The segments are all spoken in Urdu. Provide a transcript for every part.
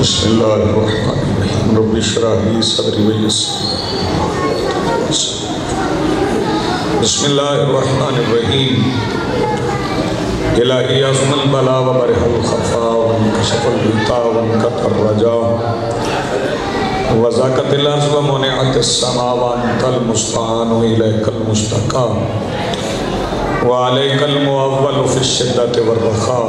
بسم اللہ الرحمن الرحیم رب اشرح لی صدری ویسر بسم اللہ الرحمن الرحیم الہی عظم البلا وبرح الخفا وانکشف الغطا وانکت الرجا وزاکت الارض ومنعت السماء وانت المستعان الیک المشتکا وعلیک المعول فی الشدۃ والرخاء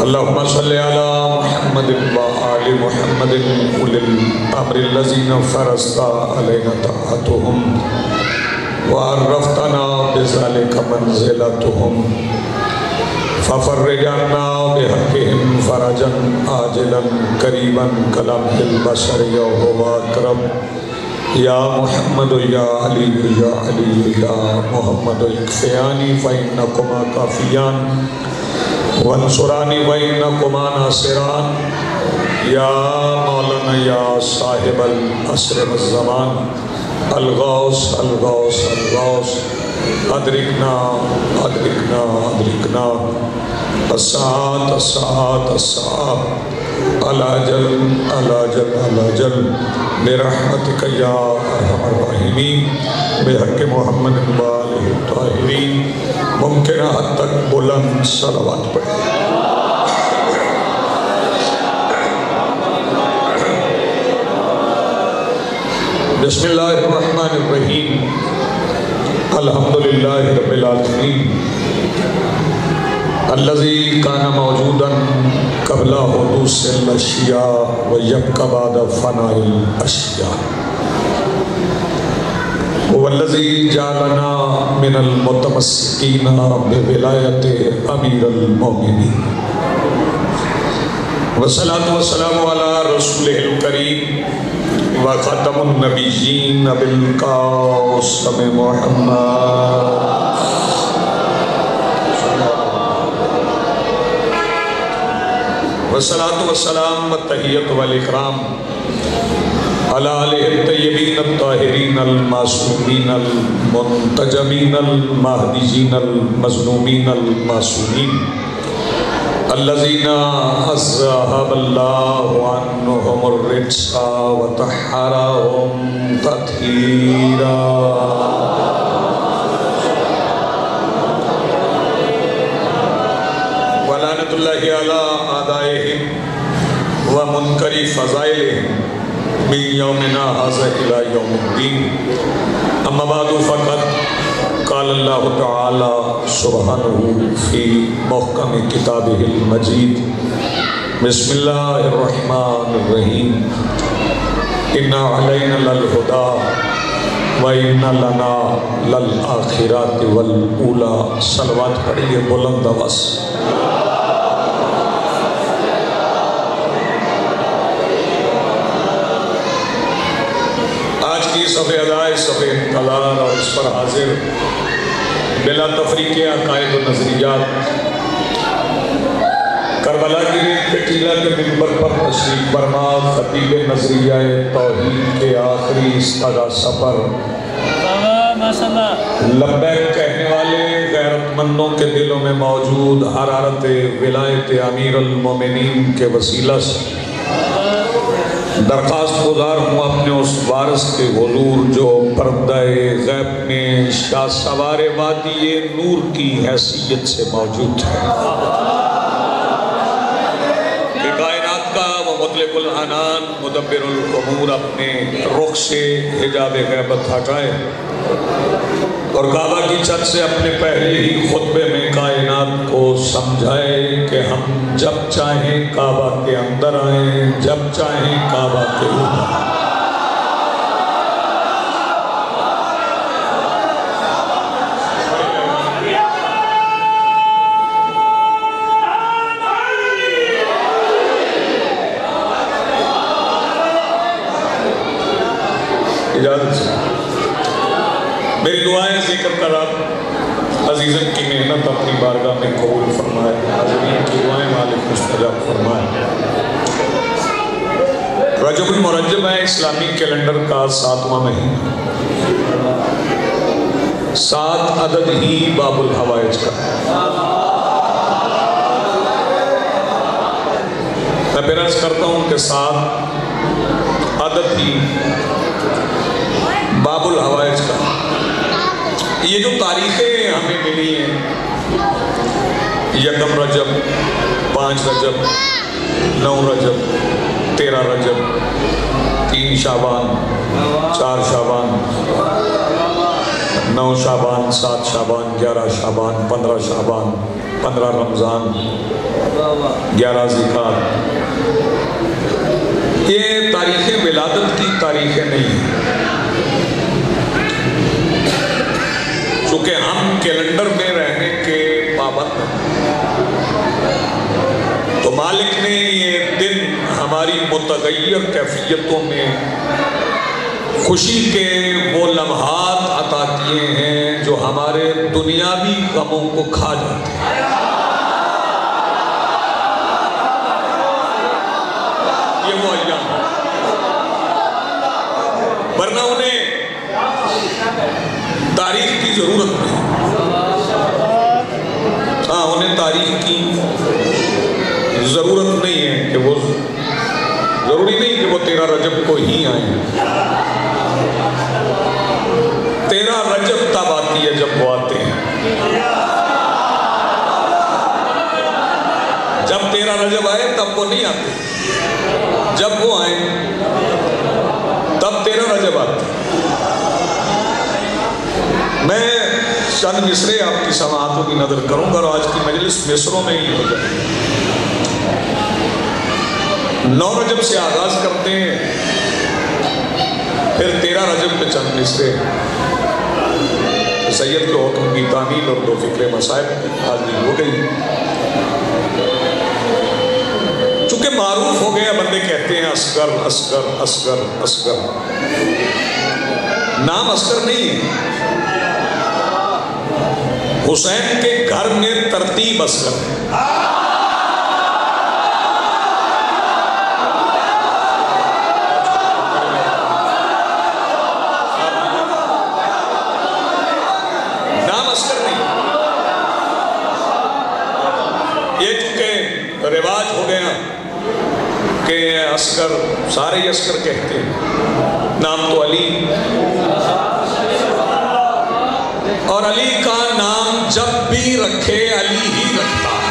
اللہم صلی علی محمد وآل محمد اولی الامر الذین فرضت علینا طاعتهم وعرفتنا بذلک منزلتهم ففرج عنا بحقهم فرجا عاجلا قریبا کلمح البشر یوم اکرم یا محمد یا علی یا علی یا محمد اکفیانی فإنکما کافیان وانصرانی وإنکما ناصران یا مولانا یا صاحب العصر والزمان الغوث الغوث الغوث ادرکنا ادرکنا ادرکنا الساعات الساعات الساعات العجل العجل العجل برحمتک یا ارحم الراحمین بحق محمد وآلہ الطاہرین ممکنہ حد تک بلند صلوات پڑھیں۔ بسم اللہ الرحمن الرحیم الحمدللہ رب العالمین الذی کان موجودا قبل حدوث الاشیاء ویبقى بعد فناء الاشیاء والذی جعلنا من المتمسکین بولایت امیر المومنین والصلاة والسلام علی رسولہ الکریم وخاتم النبیین بالقاسم محمد والصلاة والسلام والتحیت والاکرام علی آلہ الطیبین الطاہرین المعصومین المنتجبین المہدیین المظلومین المعصومین الذین اذہب اللہ عنہم الرجس وطہرہم تطہیرا ولعنۃ اللہ علی اعدائہم ومنکری فضائلہم من یومنا ھذا الی یوم الدین اما بعد فقط قال اللہ تعالی سبحانہ فی محکم کتابہ المجید بسم اللہ الرحمن الرحیم انا علینا للہدی وَإِنَّ لَنَا لَلْآخِرَاتِ وَالْأُولَى صلوات پڑھئے بلند آواز صفحہ ادائے صفحہ انقلال اور اس پر حاضر بلا تفریق عقائد و نظریات کربلا کی ریت کٹیلہ کے منبر پر تشریف فرما خطیب نظریہ توحید کے آخری استغاثہ پر لبیک کہنے والے غیرت مندوں کے دلوں میں موجود حرارت ولایت امیر المومنین کے وسیلہ سے درخواست گزار ہوں اپنے اس وارث کے حضور جو پردہ غیب میں شاہ سوار وادی نور کی حیثیت سے موجود ہے کہ کائنات کا وہ مطلق العنان مدبر الامور اپنے رخ سے حجاب غیبت ہٹائے اور کعبہ کی چھت سے اپنے پہلے ہی خطبے میں کائنات کو سمجھائے کہ ہم جب چاہیں کعبہ کے اندر آئیں جب چاہیں کعبہ کے اوپر اجازت سے میری دعائیں ذکر کر آپ عزیزن کی محنت اپنی بارگاہ میں قبول فرمائے حاضرین کی دعائیں مالک مستجاب فرمائے رجب المرجب ہے اسلامی کیلنڈر کا 7واں مہینہ 7 عدد ہی باب الحوائج کا میں پھر عرض کرتا ہوں کہ ساتھ عادت ہی باب الحوائج کا یہ جو تاریخیں ہمیں ملی ہیں، یکم رجب، 5 رجب، 9 رجب، 13 رجب، 3 شعبان، 4 شعبان، 9 شعبان، 7 شعبان، 11 شعبان، 15 شعبان، 15 رمضان، 11 ذیقعدہ، یہ تاریخیں ولادت کی تاریخیں نہیں ہیں۔ چونکہ ہم کیلنڈر میں رہنے کے پابند ہیں، تو مالک نے یہ دن ہماری متغیر کیفیتوں میں خوشی کے وہ لمحات عطا کیے ہیں جو ہمارے دنیاوی غموں کو کھا جاتے ہیں۔ یہ وہ ایام ہیں، ورنہ انہیں تاریخ کی ضرورت نہیں۔ ہاں، انہیں تاریخ کی ضرورت نہیں ہے کہ وہ ضروری نہیں کہ وہ 13 رجب کو ہی آئیں۔ 13 رجب تب آتی ہے جب وہ آتے ہیں۔ جب 13 رجب آئے تب وہ نہیں آتے، جب وہ آئیں تب 13 رجب آتے۔ میں چند مصرے آپ کی سماعتوں کی نظر کروں گا اور آج کی مجلس مصروں میں ہی ہو جائے۔ 9 رجب سے آغاز کرتے ہیں، پھر 13 رجب پہ چند مصرے سید کے حکم کی تعمیل اور 2 فکر مصائب حاضری ہو گئی۔ چونکہ معروف ہو گیا، بندے کہتے ہیں اصغر اصغر اصغر اصغر، نام اصغر نہیں ہے، حسین کے گھر میں ترتیب اصغر ہے۔ نام اصغر نہیں، یہ چونکہ رواج ہو گیا کہ اصغر، سارے ہی اصغر کہتے ہیں، نام تو علی، اور علی کا نام جب بھی رکھے علی ہی رکھتا ہے۔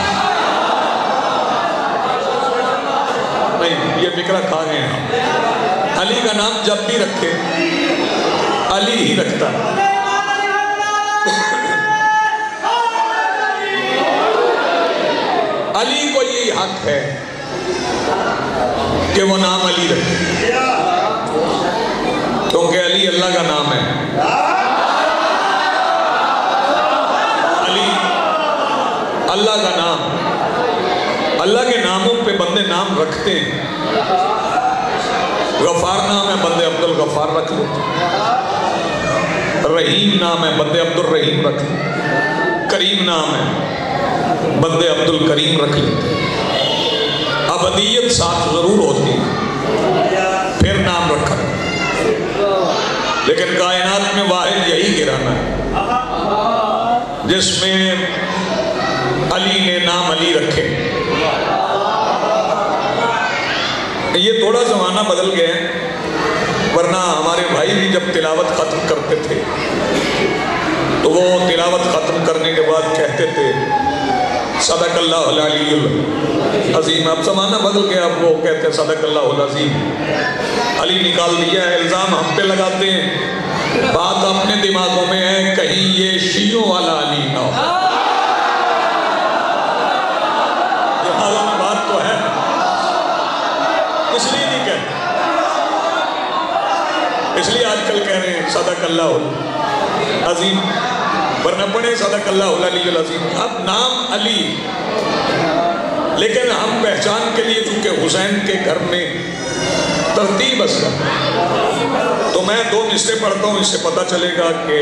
نہیں، یہ فکرہ کھا گئے ہیں، علی کا نام جب بھی رکھے علی ہی رکھتا ہے۔ علی کو یہ حق ہے کہ وہ نام علی رکھے، کیونکہ علی اللہ کا نام ہے۔ اللہ کا نام، اللہ کے ناموں پہ بندے نام رکھتے ہیں۔ غفار نام ہے، بندے عبد الغفار رکھ لیتے ہیں۔ رحیم نام ہے، بندے عبد الرحیم رکھ لیتے ہیں۔ کریم نام ہے، بندے عبد الکریم رکھ لیتے ہیں۔ ابدیت ساتھ ضرور ہوتی ہے، پھر نام رکھا، لیکن کائنات میں واحد یہی گرانا ہے جس میں علی نے نام علی رکھے۔ یہ تھوڑا زمانہ بدل گیا ہے، ورنہ ہمارے بھائی بھی جب تلاوت ختم کرتے تھے تو وہ تلاوت ختم کرنے کے بعد کہتے تھے صدق اللہ العلی العظیم۔ اب زمانہ بدل گیا، اب وہ کہتے ہیں صدق اللہ العظیم۔ علی نکال دیا ہے، الزام ہم پہ لگاتے ہیں، بات اپنے دماغوں میں ہے، کہیں یہ شیعوں والا علی نہ ہو۔ بات تو ہے، اس لیے نہیں کہتے، اس لیے آج کل کہہ رہے ہیں صدق اللہ عظیم، ورنہ پڑھیں صدق اللہ العلی العظیم۔ اب نام علی، لیکن ہم پہچان کے لیے چونکہ حسین کے گھر میں ترتیب اصغر، تو میں 2 مصرے پڑھتا ہوں، اس سے پتہ چلے گا کہ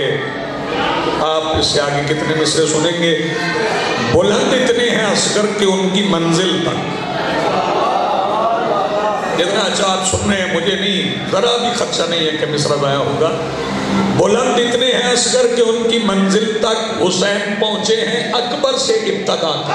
آپ اس سے آگے کتنے مصرے سنیں گے۔ بلند اتنے ہیں اصغر کہ ان کی منزل تک، جتنا اچھا آپ سن رہے ہیں مجھے نہیں، ذرا بھی خدشہ نہیں ہے کہ مصرع ضائع ہوگا۔ بلند اتنے ہیں اصغر کہ ان کی منزل تک حسین پہنچے ہیں اکبر سے ابتدا تک۔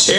6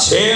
6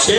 6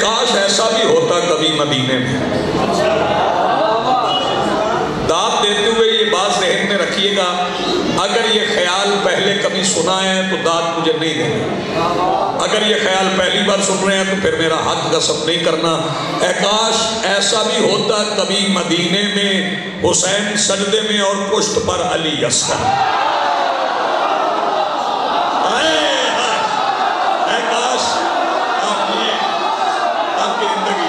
کاش ایسا بھی ہوتا کبھی مدینے میں. داد دیتے ہوئے یہ بات ذہن میں رکھیے گا، اگر یہ خیال پہلے کبھی سنا ہے تو داد مجھے نہیں دینا. اگر یہ خیال پہلی بار سن رہے ہیں تو پھر میرا حق غصب نہیں کرنا. اے کاش ایسا بھی ہوتا کبھی مدینے میں، حسین سجدے میں اور پشت پر علی اصغر. اے کاش آپ کی زندگی.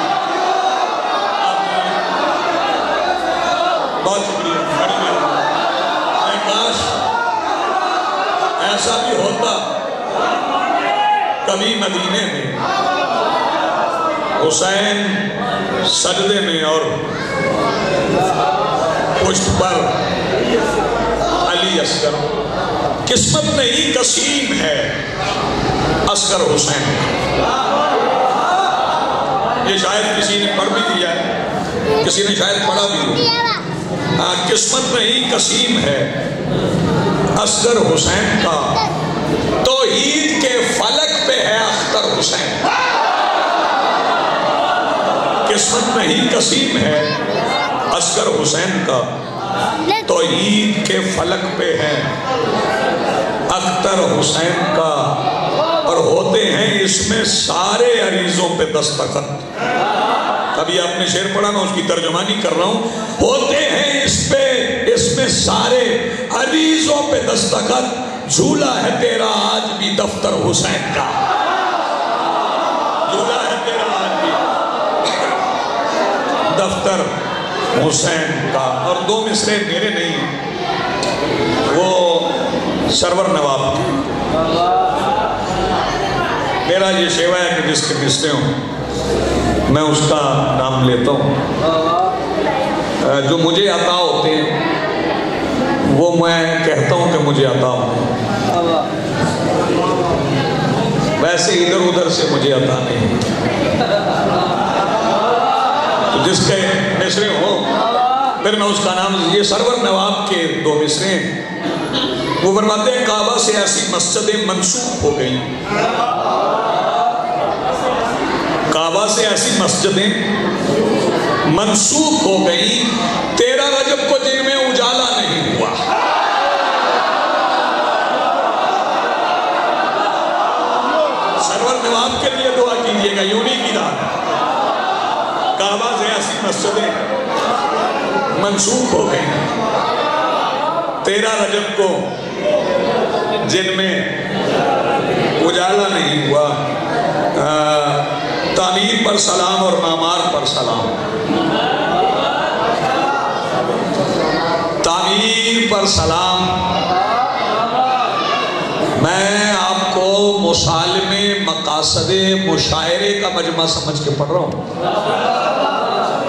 بہت شکریہ. اے کاش ایسا بھی ہوتا کبھی مدینے میں، حسین سجدے میں اور پشت پر علی اصغر. قسمت نہیں قسیم ہے اصغر حسین. یہ شاید کسی نے پڑھ بھی دیا ہے، کسی نے شاید پڑھا بھی. قسمت نہیں قسیم ہے اصغر حسین کا، توحید کے فلک پہ ہے اختر حسین. قسمت نہیں قسیم ہے اصغر حسین کا، توحید کے فلک پہ ہے اختر حسین کا. اور ہوتے ہیں اس میں سارے عریضوں پہ دستخط. ابھی آپ نے شعر پڑھا، میں اس کی ترجمانی کر رہا ہوں. ہوتے ہیں اس میں سارے عریضوں پہ دستخط. جھولا ہے تیرا آج بھی دفتر حسین کا. جھولا ہے تیرا آج بھی دفتر حسین کا. اور دو مصرے میرے نہیں ہیں، وہ سرور نواب کے. میرا یہ شیوا ہے کہ جس کے مصرے ہوں میں اس کا نام لیتا ہوں. جو مجھے عطا ہوتے ہیں وہ میں کہتا ہوں کہ مجھے عطا ہوں. ویسے ادھر ادھر سے مجھے عطا نہیں. تو جس کے مصرے ہوں پھر میں اس کا نام. یہ سرور نواب کے دو مصرے ہیں. وہ فرماتے ہیں کعبہ سے ایسی مسجدیں منسوخ ہو گئیں، کعبہ سے ایسی مسجدیں منسوخ ہو گئیں، 13 رجب کو جن میں اجالا نہیں ہوا. سرور نواب کے لیے دعا کیجئے گا. یوں نہیں کی رہا. کعبہ سے ایسی مسجدیں منسوخ ہو گئیں، 13 رجب کو جن میں اجالا نہیں ہوا. تعمیر پر سلام اور معمار پر سلام. تعمیر پر سلام. میں آپ کو مسالمے مقاصد مشاعرے کا مجمع سمجھ کے پڑھ رہا ہوں.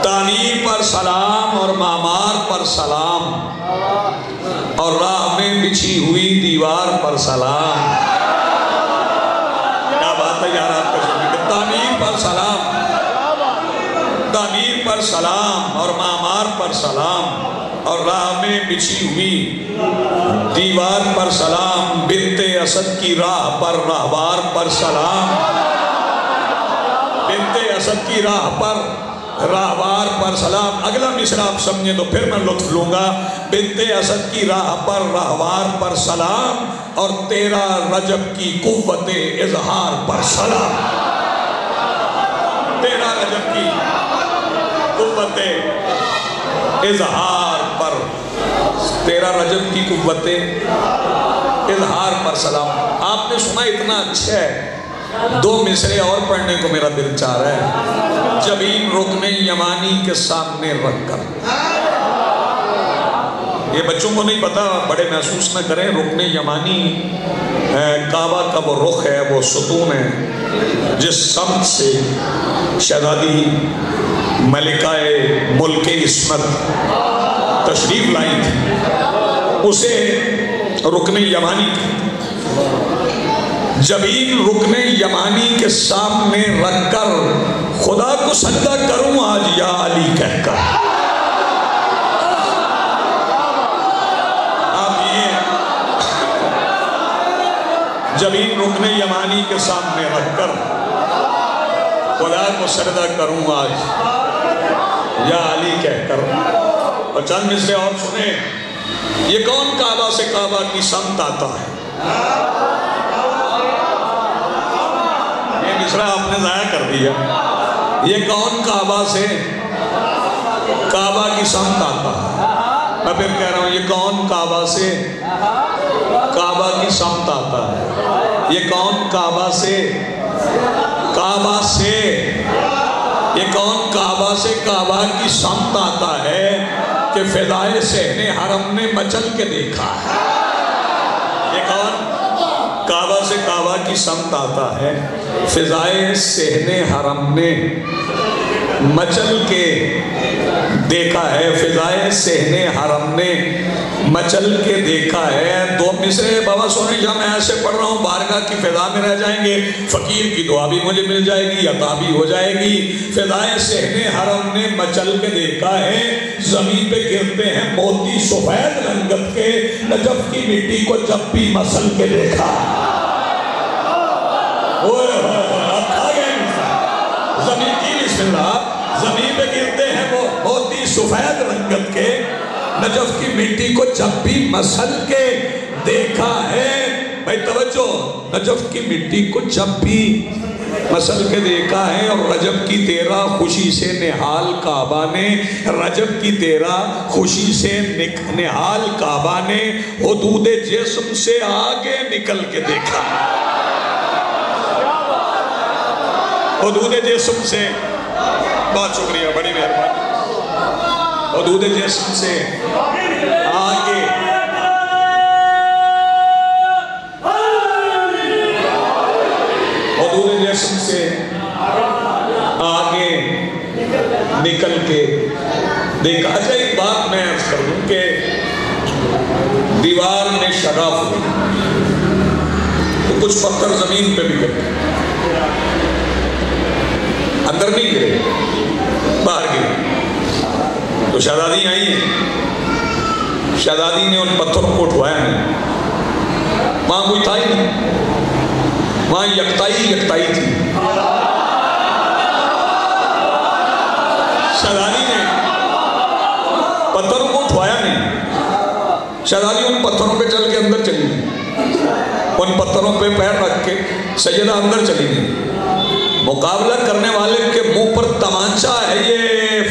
تعمیر پر سلام اور معمار پر سلام اور راہ میں بچھی ہوئی دیوار پر سلام. کیا بات ہے یار آپ کا. تعمیر پر سلام، تعمیر پر سلام اور معمار پر سلام اور راہ میں بچھی ہوئی دیوار پر سلام. بنت اسد کی راہ پر راہوار پر سلام. بنت اسد کی راہ پر راہوار پر سلام. اگلا مصرع آپ سمجھیں تو پھر میں لطف لوں گا. بنت اسد کی راہ پر راہوار پر سلام اور 13 رجب کی قوت اظہار پر سلام. 13 رجب کی قوت اظہار پر، 13 رجب کی قوت اظہار پر سلام. آپ نے سنا اتنا اچھا ہے. 2 مصرے اور پڑھنے کو میرا دل چاہ رہا ہے. جبین رکن یمانی کے سامنے رکھ کر. یہ بچوں کو نہیں پتا، بڑے محسوس نہ کریں. رکن یمانی کعبہ کا وہ رخ ہے، وہ ستون ہے جس سمت سے شہزادی ملکہ ملک عصمت تشریف لائی تھی، اسے رکن یمانی کہتے. جبین رکن یمانی کے سامنے رکھ کر خدا کو سجدہ کروں آج یا علی کہہ کر. آپ یہ جبین رکن یمانی کے سامنے رکھ کر خدا کو سجدہ کروں آج یا علی کہہ کر. اور چند مصرے اور سنیں. یہ کون کعبہ سے کعبہ کی سمت آتا ہے؟ یہ مصرع آپ نے ضائع کر دیا. یہ کون کعبہ سے کعبہ کی سمت آتا ہے؟ میں پھر کہہ رہا ہوں یہ کون کعبہ سے کعبہ کی سمت آتا ہے؟ یہ کون کعبہ سے یہ کون کعبہ سے کعبہ کی سمت آتا ہے کہ فضائے صحن حرم نے مچل کے دیکھا ہے؟ یہ کون کعبہ سے کعبہ کی سمت آتا ہے؟ فضائے صحن حرم نے مچل کے دیکھا ہے. فضائے صحن حرم نے مچل کے دیکھا ہے. دو مصرے بابا سونے جہاں میں ایسے پڑھ رہا ہوں بارگاہ کی فضا میں رہ جائیں گے. فقیر کی دعا بھی مجھے مل جائے گی, عطا بھی ہو جائے گی. فضائے صحن حرم نے مچل کے دیکھا ہے. زمین پہ گرتے ہیں موتی سفید رنگت کے, نجف کی مٹی کو جب بھی مسل کے دیکھا. زمین کی بسم اللہ, زمین پہ گرتے ہیں وہ موتی سفید رنگت کے, نجف کی مٹی کو جب بھی مسل کے دیکھا ہے. بھائی توجہ, نجف کی مٹی کو جب بھی مسل کے دیکھا ہے. اور رجب کی 13 خوشی سے نہال کعبہ نے, رجب کی 13 خوشی سے نہال کعبہ نے حدود جسم سے آگے نکل کے دیکھا. حدود جسم سے, بہت شکریہ, بڑی مہربانی. حدود جسم سے آگے حدود جسم سے آگے نکل کے دیکھا. اچھا ایک بات میں عرض کر دوں کہ دیوار میں شگاف ہوئی تو کچھ پتھر زمین پہ بھی گرے, اندر نہیں گرے, باہر گرے. تو شہزادی آئی ہیں, شہزادی نے ان پتھروں کو اٹھوایا نہیں. وہاں کوئی تھا ہی نہیں, وہاں یکتائی تھی. شہزادی نے پتھروں کو اٹھوایا نہیں. شہزادی ان پتھروں پہ چل کے اندر چلی گئی, ان پتھروں پہ پیر رکھ کے سیدہ اندر چلی گئی. مقابلہ کرنے والے کے منہ پر تمانچہ ہے, یہ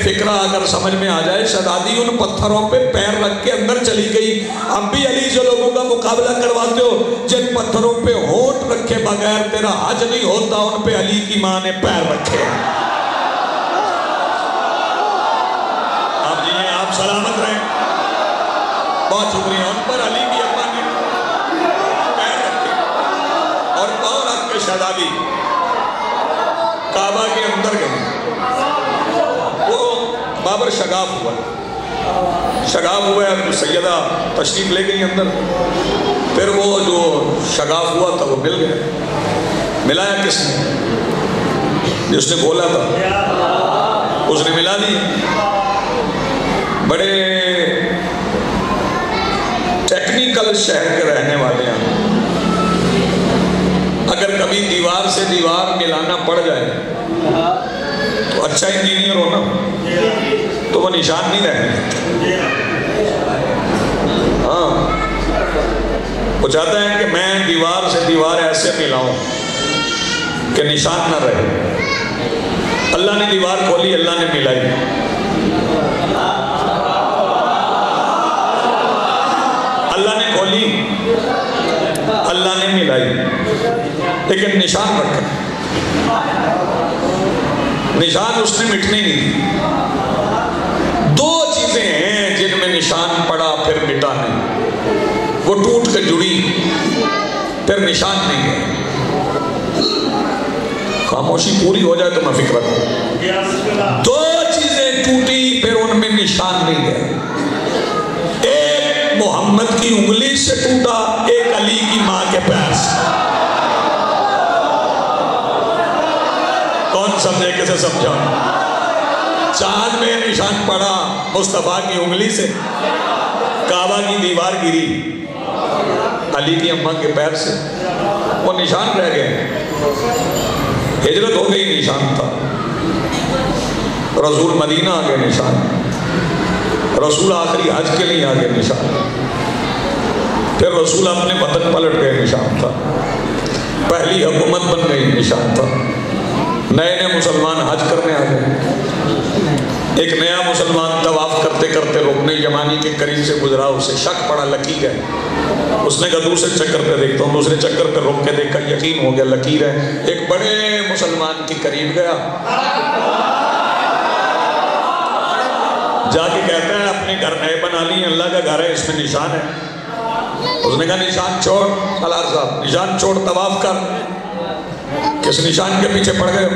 فکرہ اگر سمجھ میں آ جائے. شہزادی ان پتھروں پہ پیر رکھ کے اندر چلی گئی. اب بھی علی جو لوگوں کا مقابلہ کرواتے ہو, جن پتھروں پہ ہونٹ رکھے بغیر تیرا حج نہیں ہوتا, ان پہ علی کی ماں نے پیر رکھے. آپ جی ہیں, آپ سلامت رہیں, بہت شکریہ. ان پر علی کی اماں نے پیر رکھے اور پاؤں رکھ کے شہزادی کعبہ کے اندر گئے. وہ بابر شگاف ہوا ہے تو سیدہ تشریف لے گئی اندر. پھر وہ جو شگاف ہوا تھا وہ مل گیا. ملایا کس نے؟ جس نے بولا تھا اس نے ملا دی. بڑے ٹیکنیکل شہر کے رہنے والے ہیں. اگر کبھی دیوار سے دیوار ملانا پڑ جائے تو اچھا انجینئر ہونا تو وہ نشان نہیں رہنے. ہاں, وہ چاہتا ہے کہ میں دیوار سے دیوار ایسے ملاؤں کہ نشان نہ رہے. اللہ نے دیوار کھولی, اللہ نے ملائی. اللہ نے کھولی, اللہ نے ملائی, لیکن نشان رکھا. نشان اس نے مٹنے نہیں دی. دو چیزیں ہیں جن میں نشان پڑا پھر مٹا نہیں. وہ ٹوٹ کے جڑی پھر نشان نہیں ہے. خاموشی پوری ہو جائے تو میں فکر کروں. دو چیزیں ٹوٹی پھر ان میں نشان نہیں ہے. ایک محمد کی انگلی سے ٹوٹا, ایک علی کی ماں کے پیر سے. کون سمجھے, کسے سمجھاؤں؟ چاند میں نشان پڑا مصطفیٰ کی انگلی سے, کعبہ کی دیوار گری علی کی اماں کے پیر سے, وہ نشان رہ گئے. ہجرت ہو گئی نشان تھا، رسول مدینہ آگے نشان، رسول آخری حج کے لیے آگے نشان، پھر رسول اپنے وطن پلٹ گئے نشان تھا، پہلی حکومت بن گئی نشان تھا، نئے نئے مسلمان حج کرنے آ گئے، ایک نیا مسلمان طواف کرتے کرتے رکن یمانی کے قریب سے گزرا، اسے شک پڑا لکیر ہے، اس نے کہا دوسرے چکر پہ دیکھتا ہوں، دوسرے چکر پہ رک کے دیکھا یقین ہو گیا لکیر ہے، ایک بڑے مسلمان کے قریب گیا، جا کے کہتا ہے اپنے گھر نئے بنا لیے، اللہ کا گھر ہے، اس میں نشان ہے، اس نے کہا نشان چھوڑ سالار صاحب، نشان چھوڑ طواف کر، کس نشان کے پیچھے پڑ گئے ہو؟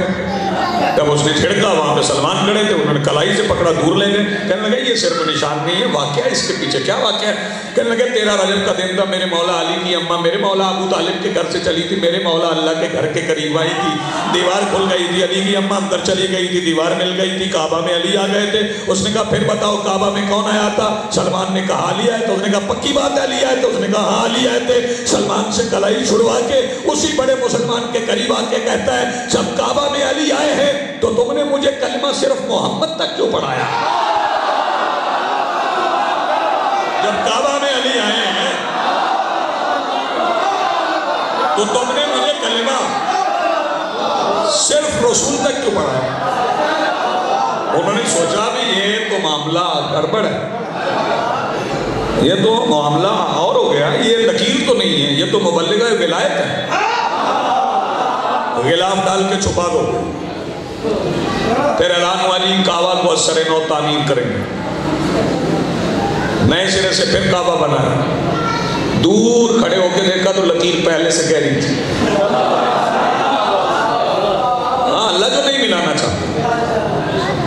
جب اس نے چھڑکا وہاں پہ سلمان کھڑے تھے، انہوں نے کلائی سے پکڑا دور لے گئے، کہنے لگے یہ صرف نشان نہیں ہے، واقعہ اس کے پیچھے کیا واقعہ ہے؟ کہنے لگے 13 رجب کا دن تھا، میرے مولا علی کی اماں میرے مولا ابو طالب کے گھر سے چلی تھی، میرے مولا اللہ کے گھر کے قریب آئی تھی، دیوار کھل گئی تھی، علی کی اماں اندر چلی گئی تھی، دیوار مل گئی تھی، کعبہ میں علی آ گئے تھے، اس نے کہا پھر بتاؤ کعبہ میں کون آیا تھا؟ سلمان نے کہا علی آئے، تو اس نے کہا پکی بات ہے علی آئے، تو اس نے کہا ہاں علی آئے تھے، سلمان سے کلائی چھڑوا کے اسی بڑے مسلمان کے قریب آ کے کہتا ہے جب کعبہ میں علی آئے ہیں تو تم نے مجھے کلمہ صرف محمد تک کیوں پڑھایا؟ جب کعبہ میں علی آئے ہیں تو تم نے مجھے کلمہ صرف رسول تک کیوں پڑھایا؟ انہوں نے سوچا بھی یہ تو معاملہ گڑبڑ ہے، یہ تو معاملہ اور ہو گیا، یہ لکیر تو نہیں ہے، یہ تو مبلغہ ولایت ہے، غلاف ڈال کے چھپا دو، پھر اعلان والی کعبہ کو اثر نو تعمیر کریں گے، نئے سرے سے پھر کعبہ بنا ہے، دور کھڑے ہو کے دیکھا تو لکیر پہلے سے گہری تھی، ہاں اللہ جو نہیں ملانا چاہتا،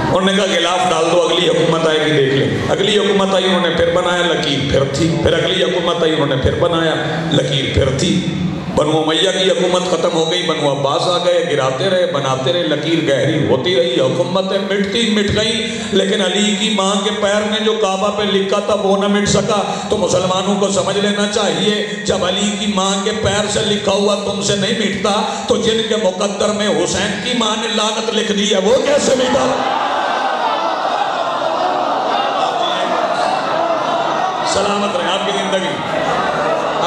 انہوں نے کہا غلاف ڈال دو، اگلی حکومت آئے گی دیکھ لیں، اگلی حکومت آئی انہوں نے پھر بنایا، لکیر پھر تھی، پھر اگلی حکومت آئی انہوں نے پھر بنایا، لکیر پھر تھی، بنو امیہ کی حکومت ختم ہو گئی، بنو عباس آ گئے، گراتے رہے بناتے رہے، لکیر گہری ہوتی رہی، حکومتیں مٹتی مٹ گئی، لیکن علی کی ماں کے پیر میں جو کعبہ پہ لکھا تھا وہ نہ مٹ سکا، تو مسلمانوں کو سمجھ لینا چاہیے جب علی کی ماں کے پیر سے لکھا ہوا تم سے نہیں مٹتا تو جن کے مقدر میں حسین کی ماں نے لعنت لکھ دی ہے وہ کیسے مٹا؟ سلامت رہے آپ کی زندگی۔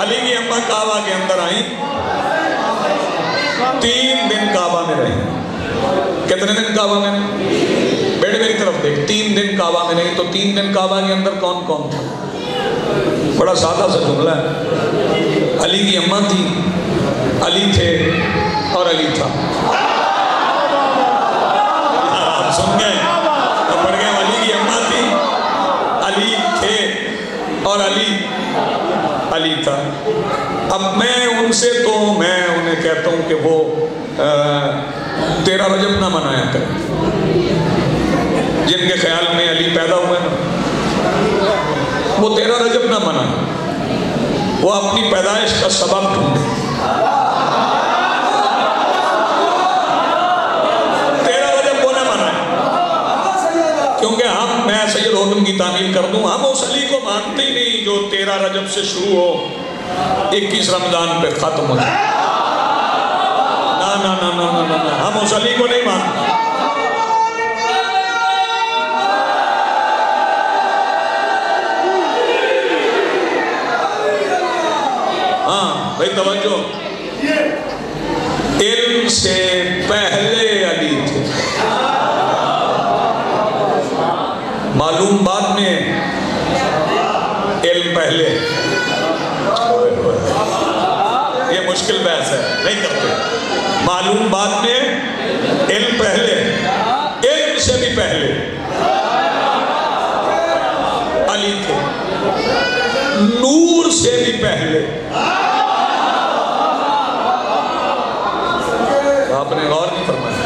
علی کی اماں کعبہ کے اندر آئیں، 3 دن کعبہ میں رہیں، کتنے دن کعبہ میں رہیں؟ بیٹے میری طرف دیکھ، 3 دن کعبہ میں رہیں، تو 3 دن کعبہ کے اندر کون کون تھا؟ بڑا سادہ سا جملہ ہے، علی کی اماں تھی، علی تھے اور علی تھا، آپ سن گئے تو پڑھ گئے، علی کی اماں تھی، علی تھے اور علی تھا۔ اب میں ان سے تو میں انہیں کہتا ہوں کہ وہ 13 رجب نہ منایا کریں، جن کے خیال میں علی پیدا ہوئے نا وہ 13 رجب نہ منائیں، وہ اپنی پیدائش کا سبب ڈھونڈیں، 13 رجب وہ نہ منائیں، کیونکہ میں سید حاتم کی تعمیل کر دوں، ہم اس علی کو مانتے ہی نہیں جو 13 رجب سے شروع ہو 21 رمضان پہ ختم ہو جائے، نا ہم اس علی کو نہیں مانتے۔ ہاں بھائی توجہ، علم سے پہلے علی تھے، معلوم بعد میں علم پہلے، یہ مشکل بحث ہے نہیں کرتے، معلوم بعد میں علم پہلے، علم سے بھی پہلے علی تھے، نور سے بھی پہلے، آپ نے غور نہیں فرمایا،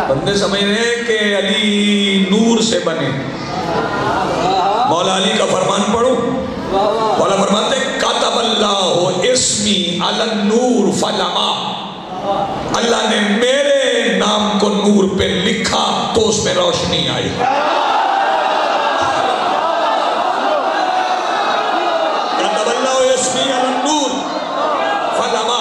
بندے سمجھ رہے ہیں کہ علی نور سے بنے، مولا علی کا فرمان پڑھو، مولا فرماتے کتب اللہ اسمی علی النور فلما، اللہ نے میرے نام کو نور پہ لکھا تو اس میں روشنی آئی، کتب اللہ اسمی علی النور فلما،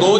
2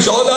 14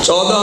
14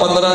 15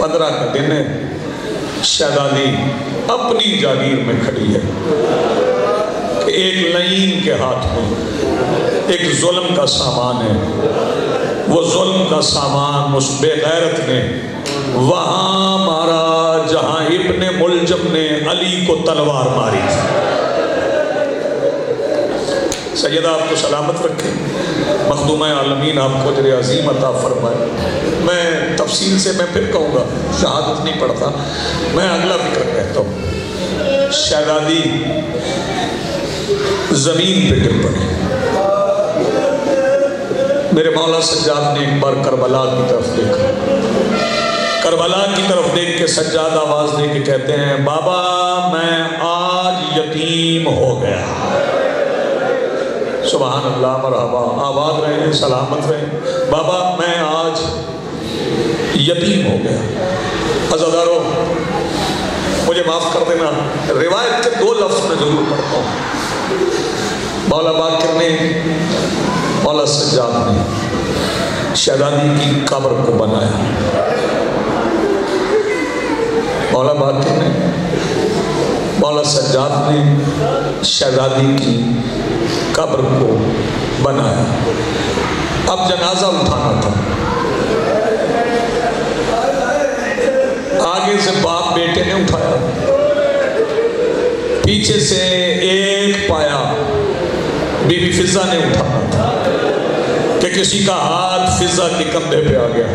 15 کا دن ہے، شہزادی اپنی جاگیر میں کھڑی ہے کہ ایک لعین کے ہاتھ میں ایک ظلم کا سامان ہے، وہ ظلم کا سامان اس بے غیرت نے وہاں مارا جہاں ابن ملجم نے علی کو تلوار ماری تھی۔ سیدہ آپ کو سلامت رکھے، مخدومہ عالمین آپ کو اجر عظیم عطا فرمائے۔ میں تفصیل سے میں پھر کہوں گا، شہادت نہیں پڑھتا، میں اگلا فکر کہتا ہوں۔ شہزادی زمین پہ گر پڑی۔ میرے مولا سجاد نے ایک بار کربلا کی طرف دیکھا، کربلا کی طرف دیکھ کے سجاد آواز دے کے کہتے ہیں بابا میں آج یتیم ہو گیا۔ سبحان اللہ، مرحبا، آباد رہے، سلامت رہے، بابا میں آج یتیم ہو گیا۔ عزادارو مجھے معاف کر دینا، روایت کے 2 لفظ میں ضرور پڑھتا ہوں۔ مولا باقر نے، مولا سجاد نے شہزادی کی قبر کو بنایا۔ مولا باقر نے، مولا سجاد نے شہزادی کی قبر کو بنایا۔ اب جنازہ اٹھانا تھا، آگے سے باپ بیٹے نے اٹھایا، پیچھے سے ایک پایا بی بی فضہ نے اٹھانا تھا کہ کسی کا ہاتھ فضہ کے کندھے پہ آ گیا،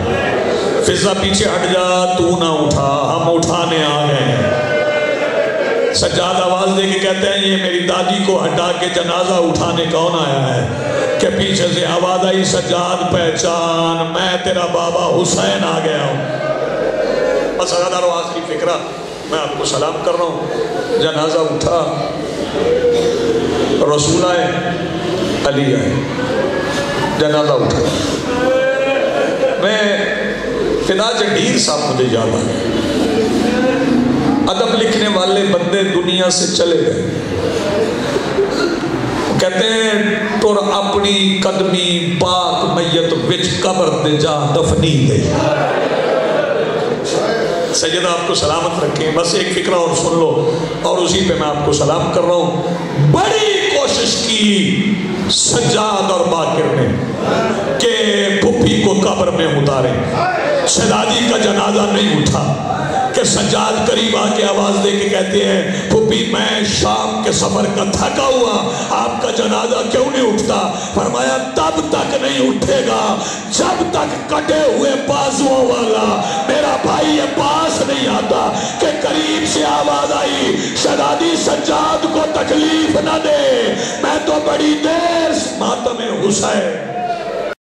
فضہ پیچھے ہٹ جا، تو نہ اٹھا، ہم اٹھانے آ گئے ہیں۔ سجاد آواز دے کے کہتے ہیں یہ میری دادی کو ہٹا کے جنازہ اٹھانے کون آیا ہے؟ کہ پیچھے سے آواز آئی سجاد پہچان، میں تیرا بابا حسین آ گیا ہوں۔ بس ازادارو آخری فکرہ، میں آپ کو سلام کر رہا ہوں۔ جنازہ اٹھا، رسول آئے، علی آئے، جنازہ اٹھا۔ میں فدا جنڈیر صاحب مجھے یاد آیا، ادب لکھنے والے بندے دنیا سے چلے گئے، کہتے ہیں تر اپنی قدمی پاک میت وچ قبر دے جا دفنی گئی۔ سیدہ آپ کو سلامت رکھیں، بس ایک فکرہ اور سن لو اور اسی پہ میں آپ کو سلام کر رہا ہوں۔ بڑی کوشش کی سجاد اور باقر نے کہ پھپھی کو قبر میں اتاریں، شہزادی کا جنازہ نہیں اٹھا کہ سجاد قریب آ کے آواز دے کے کہتے ہیں پھپھی میں شام کے سفر کا تھکا ہوا، آپ کا جنازہ کیوں نہیں اٹھتا؟ فرمایا تب تک نہیں اٹھے گا جب تک کٹے ہوئے بازوؤں والا میرا بھائی یہ پاس نہیں آتا۔ کہ قریب سے آواز آئی شہزادی سجاد کو تکلیف نہ دے، میں تو بڑی دیر ماتم حسین